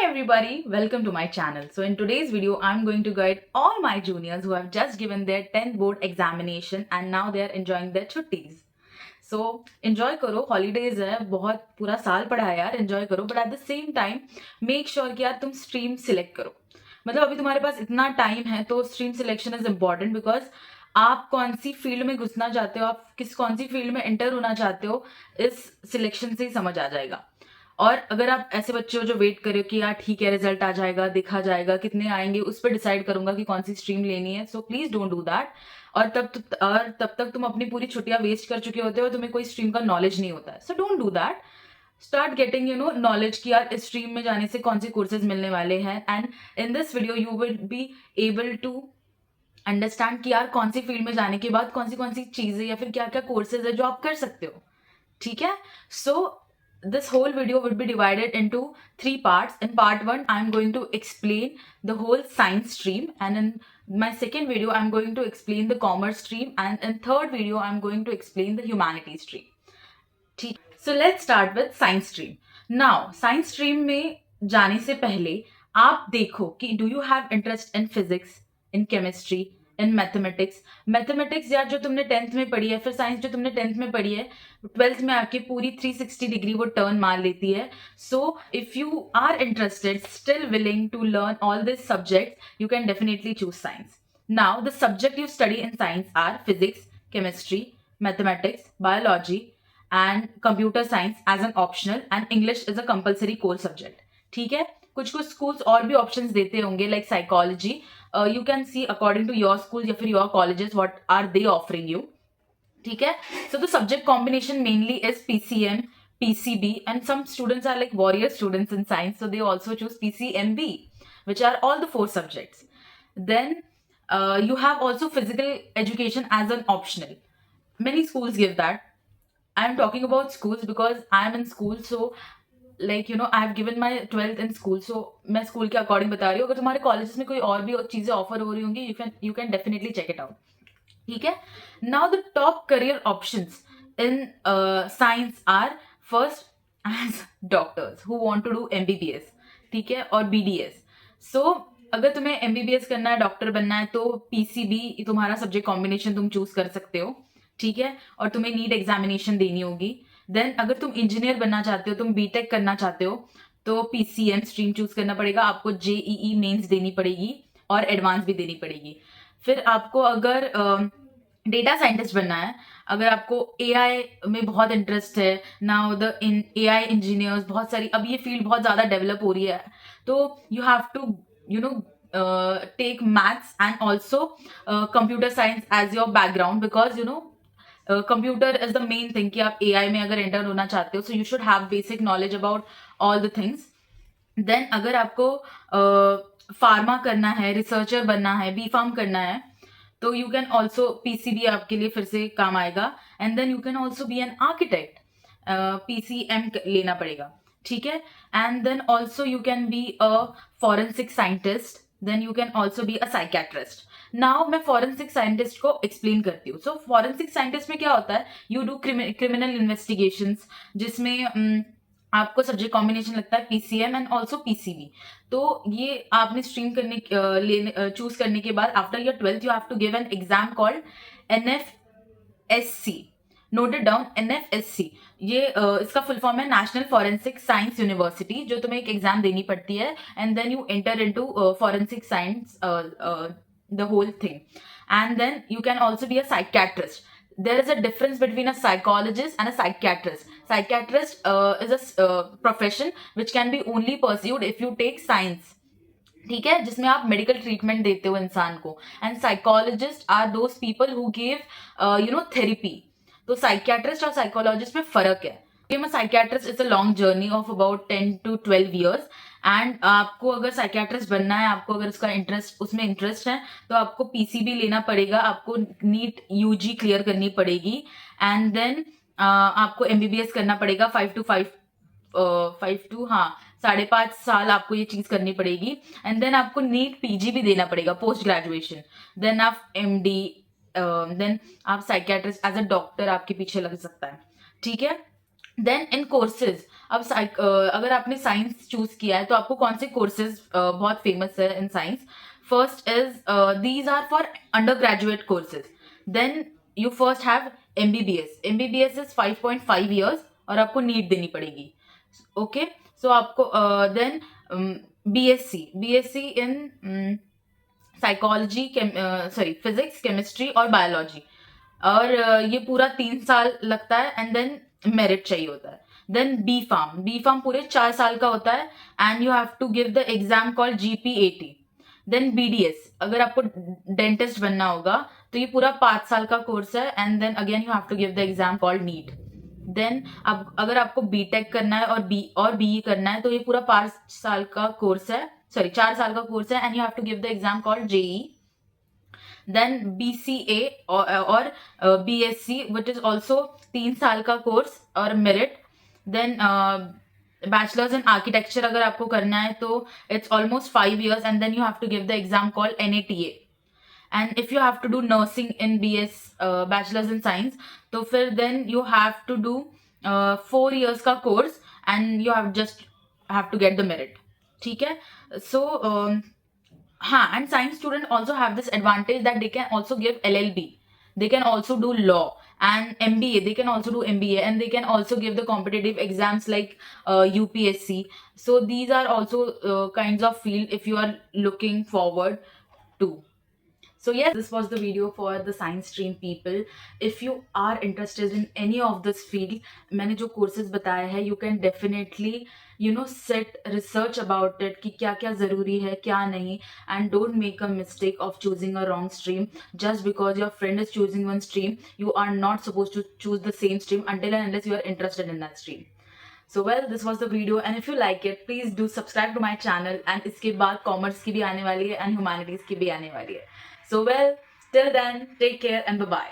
everybody, welcome to my channel. So in today's video, I'm going to guide all my juniors who have just given their 10th board examination and now they are enjoying their छुट्टीज. So enjoy करो, holidays है, बहुत पूरा साल पढ़ा है यार, enjoy करो, but at the same time make sure कि यार तुम stream select करो. मतलब अभी तुम्हारे पास इतना टाइम है तो stream selection is important because आप कौन सी फील्ड में घुसना चाहते हो, आप कौन सी फील्ड में एंटर होना चाहते हो, इस सिलेक्शन से ही समझ आ जाएगा. और अगर आप ऐसे बच्चे हो जो वेट करे हो कि यार ठीक है रिजल्ट आ जाएगा, देखा जाएगा कितने आएंगे, उस पर डिसाइड करूंगा कि कौन सी स्ट्रीम लेनी है, so please don't do that. और तब तक तुम अपनी पूरी छुट्टियां वेस्ट कर चुके होते हो, तुम्हें कोई स्ट्रीम का नॉलेज नहीं होता है. So don't do that. Start getting knowledge कि यार इस स्ट्रीम में जाने से कौन से कोर्सेज मिलने वाले हैं. And in this video you will be able to understand कि यार कौन सी फील्ड में जाने के बाद कौन सी चीजें या फिर क्या क्या कोर्सेज है जो आप कर सकते हो. ठीक है. सो this whole video would be divided into 3 parts. In part 1 I'm going to explain the whole science stream, and in my second video I'm going to explain the commerce stream, and in third video I'm going to explain the humanities stream. ठीक. So let's start with science stream. Now science stream में जाने से पहले आप देखो कि do you have interest in physics, in chemistry, in mathematics यार जो तुमने 10th में पढ़ी है, फिर साइंस जो तुमने 10th में पढ़ी है, 12th में आके पूरी 360 डिग्री वो टर्न मार लेती है. So if you are interested, still willing to learn all this subject, you can definitely choose science. Now the subject you study in science are physics, chemistry, mathematics, biology and computer science as an optional, and English is a compulsory core subject. ठीक है. कुछ schools और भी options देते होंगे like psychology. You can see according to your school या फिर your colleges what are they offering you. ठीक है. So the subject combination mainly is PCM, PCB, and some students are like warrior students in science, so they also choose PCMB, which are all the 4 subjects. Then you have also physical education as an optional. Many schools give that. I am talking about schools because I am in school, so like I have given my 12th इन school, so मैं school के according बता रही हूँ. अगर तुम्हारे colleges में कोई और भी चीजें ऑफर हो रही होंगी, you can definitely check it out. ठीक है. Now the top career options in science are first as doctors who want to do MBBS. ठीक है. और BDS. सो अगर तुम्हें MBBS करना है, डॉक्टर बनना है, तो PCB तुम्हारा सब्जेक्ट कॉम्बिनेशन तुम चूज कर सकते हो. ठीक है. और तुम्हें नीट एग्जामिनेशन देनी होगी. देन अगर तुम इंजीनियर बनना चाहते हो, तुम बीटेक करना चाहते हो, तो PCM स्ट्रीम चूज करना पड़ेगा. आपको JEE मेंस देनी पड़ेगी और एडवांस भी देनी पड़ेगी. फिर आपको अगर डेटा साइंटिस्ट बनना है, अगर आपको AI में बहुत इंटरेस्ट है, नाउ द AI इंजीनियर्स बहुत सारी, अब ये फील्ड बहुत ज्यादा डेवलप हो रही है, तो you have to take maths and also computer science as your background, because computer is the main thing कि आप AI में अगर एंटर होना चाहते हो, so you should have basic knowledge about all the things. Then अगर आपको pharma करना है, रिसर्चर बनना है, B.Pharm करना है, तो यू कैन ऑल्सो PCB आपके लिए फिर से काम आएगा. And then you can also be an architect, PCM लेना पड़ेगा. ठीक है. And then also you can be a forensic scientist, then you can also be a psychiatrist. Now मैं फॉरेंसिक साइंटिस्ट को एक्सप्लेन करती हूँ. सो फॉरेंसिक साइंटिस्ट में क्या होता है, यू डू क्रिमिनल इन्वेस्टिगेशंस, जिसमें आपको सब्जेक्ट कॉम्बिनेशन लगता है PCM एंड ऑल्सो PCB. तो ये आपने स्ट्रीम चूज करने के बाद after your 12th you have to give an exam called NFSC. Noted down, NFSC. ये इसका फुल फॉर्म है नेशनल फॉरेंसिक साइंस यूनिवर्सिटी, जो तुम्हें एक एग्जाम देनी पड़ती है. And then you enter into forensic science, the whole thing. And then you can also be a psychiatrist. There is a difference between a psychologist and a psychiatrist. Psychiatrist is a profession which can be only pursued if you take science. ठीक है. जिसमें आप medical treatment देते हो इंसान को. And psychologist are those people who give therapy. तो psychiatrist और साइकोलॉजिस्ट में फर्क है. Psychiatrist is a long journey of about 10 to 12 years. And आपको अगर साइकियाट्रिस्ट बनना है, आपको अगर उसमें इंटरेस्ट है, तो आपको PCB लेना पड़ेगा, आपको नीट UG क्लियर करनी पड़ेगी. एंड देन आपको MBBS करना पड़ेगा 5.5 साल आपको ये चीज करनी पड़ेगी. एंड देन आपको नीट PG भी देना पड़ेगा, पोस्ट ग्रेजुएशन. देन आप MD, देन आप साइकियाट्रिस्ट एज अ डॉक्टर आपके पीछे लग सकता है. ठीक है. देन इन कोर्सेज, अब अगर आपने साइंस चूज किया है तो आपको कौन से कोर्सेज बहुत फेमस है in science. First is, these are for undergraduate courses. Then you first have MBBS. MBBS is 5.5 years और आपको नीट देनी पड़ेगी. ओके, सो आपको then BSc. BSc in psychology, sorry physics, chemistry और biology. और ये पूरा 3 साल लगता है एंड देन मेरिट चाहिए होता है. Then B pharm. B pharm पूरे 4 साल का होता है and you have to give the exam called GPAT. Then BDS, अगर आपको डेंटिस्ट बनना होगा तो ये पूरा 5 साल का कोर्स है and then again you have to give the exam called NEET. Then अब अगर आपको बीटेक करना है और BE करना है तो ये पूरा 5 साल का कोर्स है, सॉरी 4 साल का कोर्स है and you have to give the exam called JEE. Then BCA और BSc विच इज ऑल्सो 3 साल का कोर्स और merit. Then bachelors in architecture अगर आपको करना है तो it's almost 5 years and then you have to give the exam called NATA. And if you have to do nursing in BS bachelors in science तो फिर then you have to do 4 years का course and you have to get the merit. ठीक है, सो हाँ, and science students also have this advantage that they can also give LLB. They can also do law and MBA. They can also do MBA and they can also give the competitive exams like UPSC. So these are also kinds of field if you are looking forward to. So yes, this was the video for the science stream people. If you are interested in any of this field, मैंने जो courses बताया है, you can definitely sit research about it कि क्या क्या ज़रूरी है क्या नहीं, and don't make a mistake of choosing a wrong stream just because your friend is choosing one stream. You are not supposed to choose the same stream until and unless you are interested in that stream. So well, this was the video and if you like it, please do subscribe to my channel. And इसके बाद commerce की भी आने वाली है and humanities की भी आने वाली है. So well, till then, take care and bye-bye.